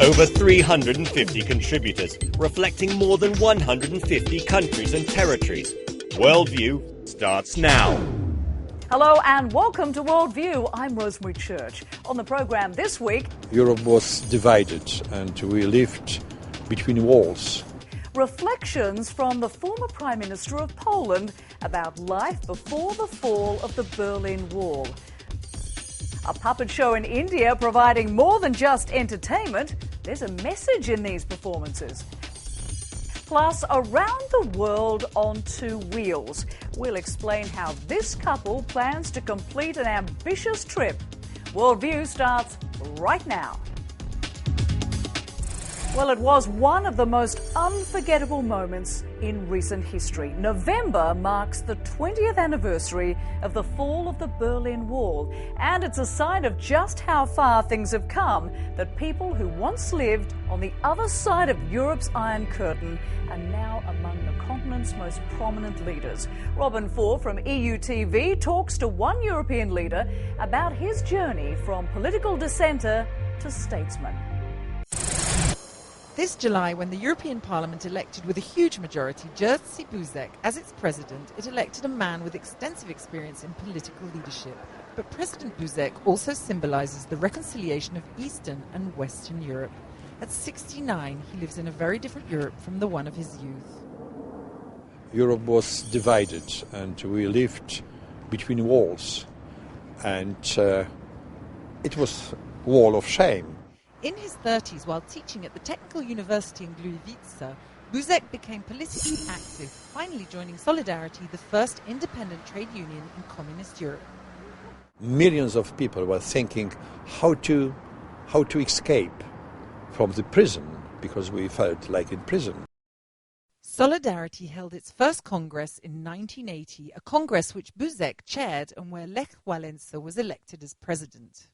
Over 350 contributors, reflecting more than 150 countries and territories. Worldview starts now. Hello and welcome to Worldview. I'm Rosemary Church. On the programme this week, Europe was divided and we lived between walls. Reflections from the former Prime Minister of Poland about life before the fall of the Berlin Wall. A puppet show in India providing more than just entertainment. There's a message in these performances. Plus, around the world on two wheels. We'll explain how this couple plans to complete an ambitious trip. Worldview starts right now. Well, it was one of the most unforgettable moments in recent history. November marks the 20th anniversary of the fall of the Berlin Wall, and it's a sign of just how far things have come that people who once lived on the other side of Europe's Iron Curtain are now among the continent's most prominent leaders. Robin Four from EU TV talks to one European leader about his journey from political dissenter to statesman. This July, when the European Parliament elected with a huge majority Jerzy Buzek as its president, it elected a man with extensive experience in political leadership. But President Buzek also symbolises the reconciliation of Eastern and Western Europe. At 69, he lives in a very different Europe from the one of his youth. Europe was divided and we lived between walls. And it was a wall of shame. In his 30s, while teaching at the Technical University in Gliwice, Buzek became politically active, finally joining Solidarity, the first independent trade union in communist Europe. Millions of people were thinking how to escape from the prison, because we felt like in prison. Solidarity held its first congress in 1980, a congress which Buzek chaired and where Lech Wałęsa was elected as president.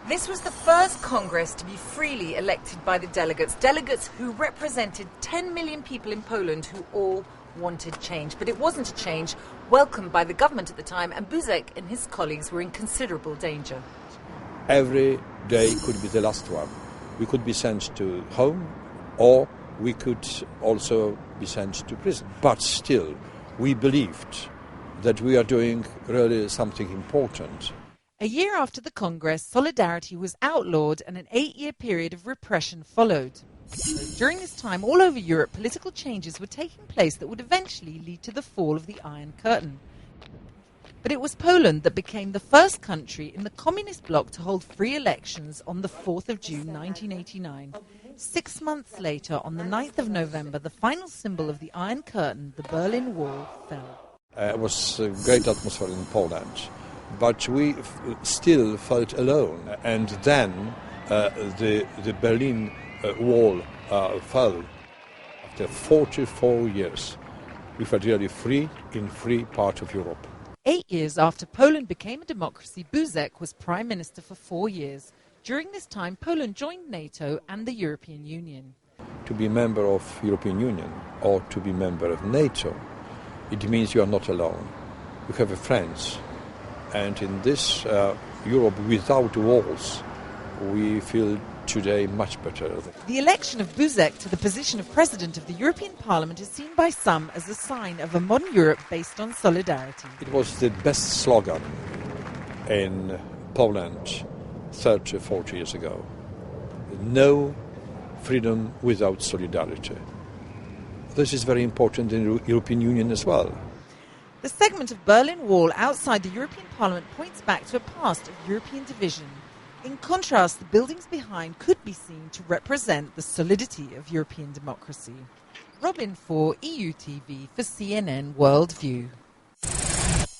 This was the first Congress to be freely elected by the delegates who represented 10 million people in Poland who all wanted change. But it wasn't a change welcomed by the government at the time, and Buzek and his colleagues were in considerable danger. Every day could be the last one. We could be sent to home, or we could also be sent to prison. But still, we believed that we are doing really something important. A year after the Congress, Solidarity was outlawed and an 8-year period of repression followed. During this time, all over Europe, political changes were taking place that would eventually lead to the fall of the Iron Curtain. But it was Poland that became the first country in the communist bloc to hold free elections on the 4th of June 1989. 6 months later, on the 9th of November, the final symbol of the Iron Curtain, the Berlin Wall, fell. It was a great atmosphere in Poland. But we still felt alone. And then the Berlin Wall fell. After 44 years, we felt really free in free part of Europe. 8 years after Poland became a democracy, Buzek was prime minister for 4 years. During this time, Poland joined NATO and the European Union. To be a member of European Union or to be a member of NATO, it means you are not alone. You have friends. And in this Europe without walls, we feel today much better. The election of Buzek to the position of President of the European Parliament is seen by some as a sign of a modern Europe based on solidarity. It was the best slogan in Poland 30, 40 years ago. No freedom without solidarity. This is very important in the European Union as well. The segment of Berlin Wall outside the European Parliament points back to a past of European division. In contrast, the buildings behind could be seen to represent the solidity of European democracy. Robin for EU TV for CNN Worldview.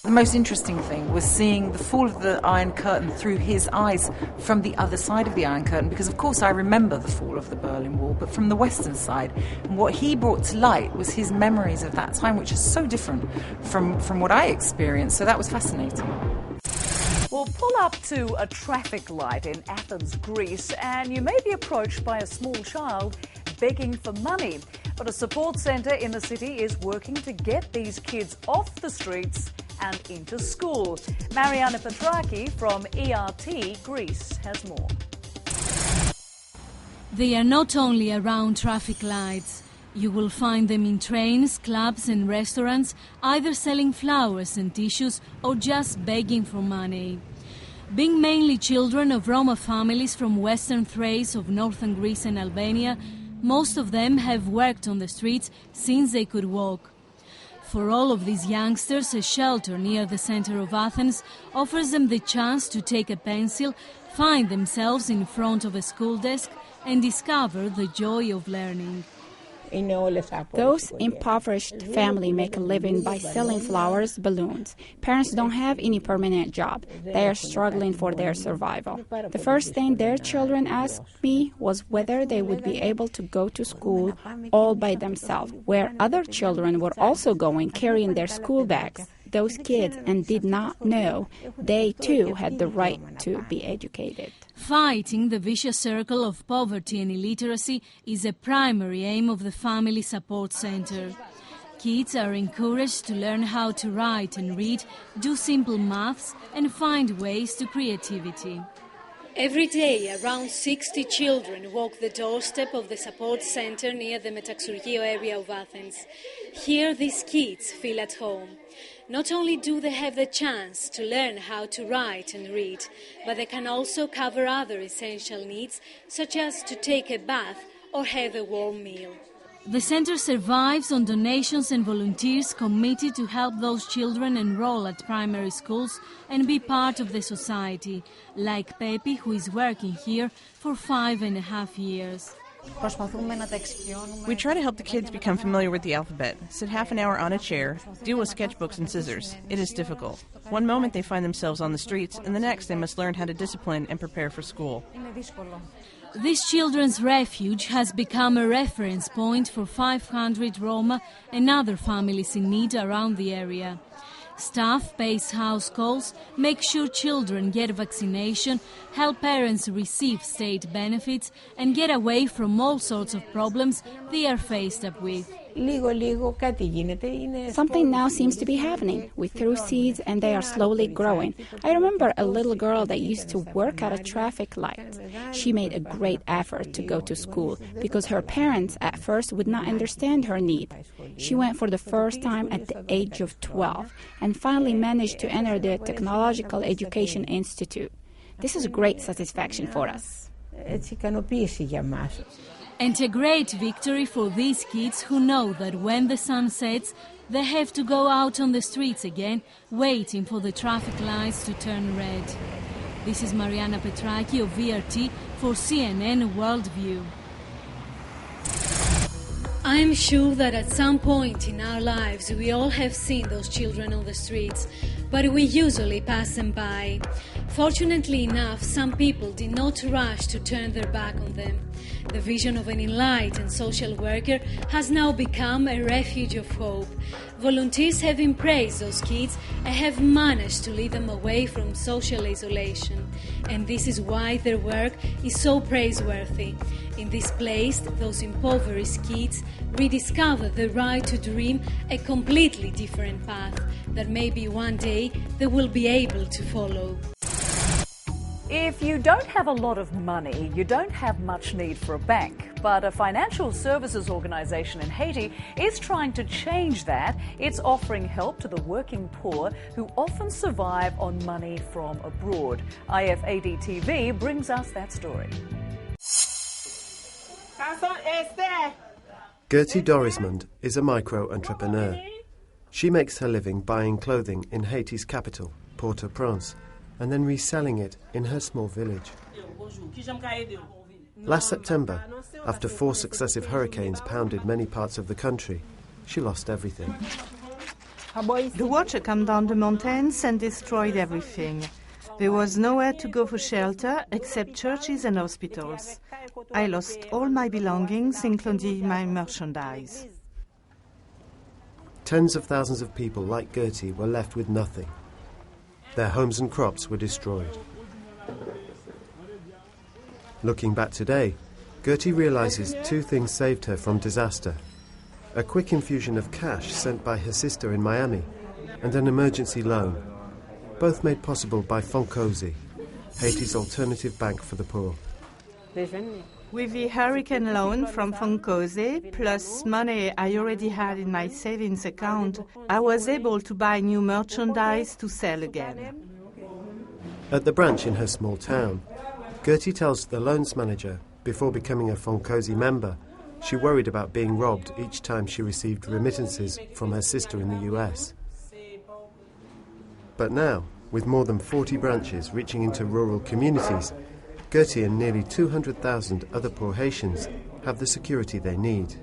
The most interesting thing was seeing the fall of the Iron Curtain through his eyes from the other side of the Iron Curtain, because of course I remember the fall of the Berlin Wall, but from the Western side. And what he brought to light was his memories of that time, which is so different from what I experienced, so that was fascinating. We'll pull up to a traffic light in Athens, Greece, and you may be approached by a small child begging for money. But a support centre in the city is working to get these kids off the streets and into school. Mariana Petraki from ERT Greece has more. They are not only around traffic lights. You will find them in trains, clubs and restaurants, either selling flowers and tissues or just begging for money. Being mainly children of Roma families from western Thrace of northern Greece and Albania, most of them have worked on the streets since they could walk. For all of these youngsters, a shelter near the center of Athens offers them the chance to take a pencil, find themselves in front of a school desk and discover the joy of learning. Those impoverished families make a living by selling flowers, balloons. Parents don't have any permanent job. They are struggling for their survival. The first thing their children asked me was whether they would be able to go to school all by themselves, where other children were also going carrying their school bags. Those kids and did not know they too had the right to be educated. Fighting the vicious circle of poverty and illiteracy is a primary aim of the Family Support Center. Kids are encouraged to learn how to write and read, do simple maths and find ways to creativity. Every day, around 60 children walk the doorstep of the support center near the Metaxourgio area of Athens. Here, these kids feel at home. Not only do they have the chance to learn how to write and read, but they can also cover other essential needs, such as to take a bath or have a warm meal. The center survives on donations and volunteers committed to help those children enroll at primary schools and be part of the society, like Pepi, who is working here for 5.5 years. We try to help the kids become familiar with the alphabet, sit half an hour on a chair, deal with sketchbooks and scissors. It is difficult. One moment they find themselves on the streets, and the next they must learn how to discipline and prepare for school. This children's refuge has become a reference point for 500 Roma and other families in need around the area. Staff pays house calls, make sure children get vaccination, help parents receive state benefits, and get away from all sorts of problems they are faced up with. Something now seems to be happening. We threw seeds and they are slowly growing. I remember a little girl that used to work at a traffic light. She made a great effort to go to school because her parents at first would not understand her need. She went for the first time at the age of 12 and finally managed to enter the Technological Education Institute. This is a great satisfaction for us. And a great victory for these kids who know that when the sun sets, they have to go out on the streets again, waiting for the traffic lights to turn red. This is Mariana Petraki of VRT for CNN Worldview. I'm sure that at some point in our lives we all have seen those children on the streets, but we usually pass them by. Fortunately enough, some people did not rush to turn their back on them. The vision of an enlightened social worker has now become a refuge of hope. Volunteers have embraced those kids and have managed to lead them away from social isolation. And this is why their work is so praiseworthy. In this place, those impoverished kids rediscover the right to dream a completely different path that maybe one day they will be able to follow. If you don't have a lot of money, you don't have much need for a bank. But a financial services organisation in Haiti is trying to change that. It's offering help to the working poor who often survive on money from abroad. IFAD TV brings us that story. Gertie Dorismond is a micro-entrepreneur. She makes her living buying clothing in Haiti's capital, Port-au-Prince, and then reselling it in her small village. Last September, after 4 successive hurricanes pounded many parts of the country, she lost everything. The water came down the mountains and destroyed everything. There was nowhere to go for shelter except churches and hospitals. I lost all my belongings, including my merchandise. Tens of thousands of people like Gertie were left with nothing. Their homes and crops were destroyed. Looking back today, Gertie realises 2 things saved her from disaster: a quick infusion of cash sent by her sister in Miami and an emergency loan, both made possible by Fonkosi, Haiti's alternative bank for the poor. With the hurricane loan from Fonkoze, plus money I already had in my savings account, I was able to buy new merchandise to sell again. At the branch in her small town, Gertie tells the loans manager, before becoming a Fonkoze member, she worried about being robbed each time she received remittances from her sister in the US. But now, with more than 40 branches reaching into rural communities, Gertie and nearly 200,000 other poor Haitians have the security they need.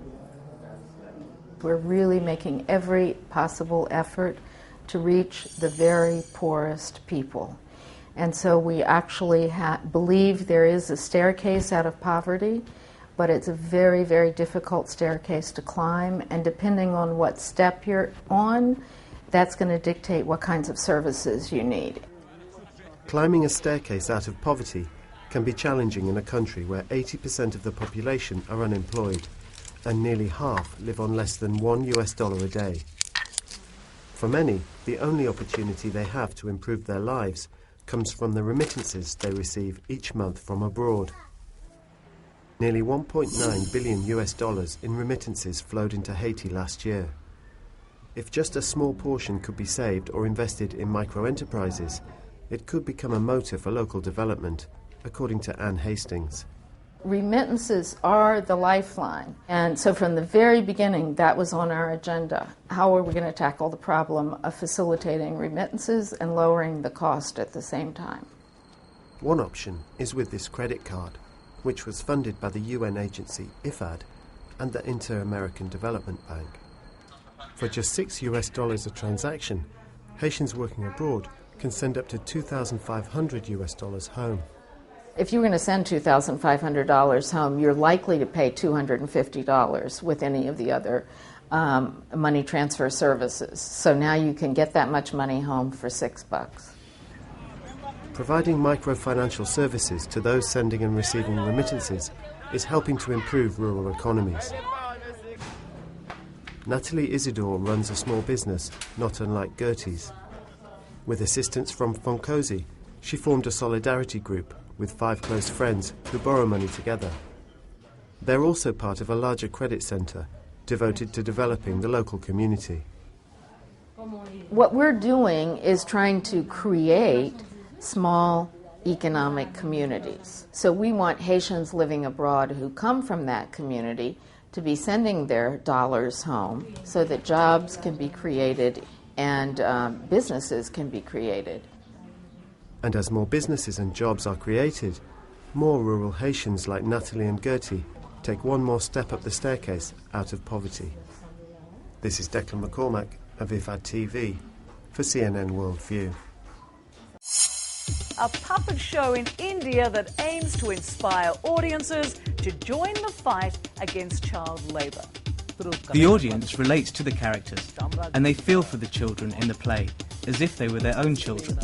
We're really making every possible effort to reach the very poorest people. And so we actually believe there is a staircase out of poverty, but it's a very, very difficult staircase to climb, and depending on what step you're on, that's going to dictate what kinds of services you need. Climbing a staircase out of poverty can be challenging in a country where 80% of the population are unemployed and nearly half live on less than $1 a day. For many, the only opportunity they have to improve their lives comes from the remittances they receive each month from abroad. Nearly $1.9 billion in remittances flowed into Haiti last year. If just a small portion could be saved or invested in micro-enterprises, it could become a motor for local development, according to Anne Hastings. Remittances are the lifeline, and so from the very beginning that was on our agenda. How are we going to tackle the problem of facilitating remittances and lowering the cost at the same time? One option is with this credit card, which was funded by the UN agency IFAD and the Inter-American Development Bank. For just $6 a transaction, Haitians working abroad can send up to $2,500 home. If you're going to send $2,500 home, you're likely to pay $250 with any of the other money transfer services. So now you can get that much money home for $6. Providing microfinancial services to those sending and receiving remittances is helping to improve rural economies. Natalie Isidore runs a small business, not unlike Gertie's. With assistance from Fonkoze, she formed a solidarity group with 5 close friends who borrow money together. They're also part of a larger credit centre devoted to developing the local community. What we're doing is trying to create small economic communities. So we want Haitians living abroad who come from that community to be sending their dollars home so that jobs can be created and businesses can be created. And as more businesses and jobs are created, more rural Haitians like Natalie and Gertie take one more step up the staircase out of poverty. This is Declan McCormack of IFAD TV for CNN World View. A puppet show in India that aims to inspire audiences to join the fight against child labour. The audience relates to the characters, and they feel for the children in the play as if they were their own children.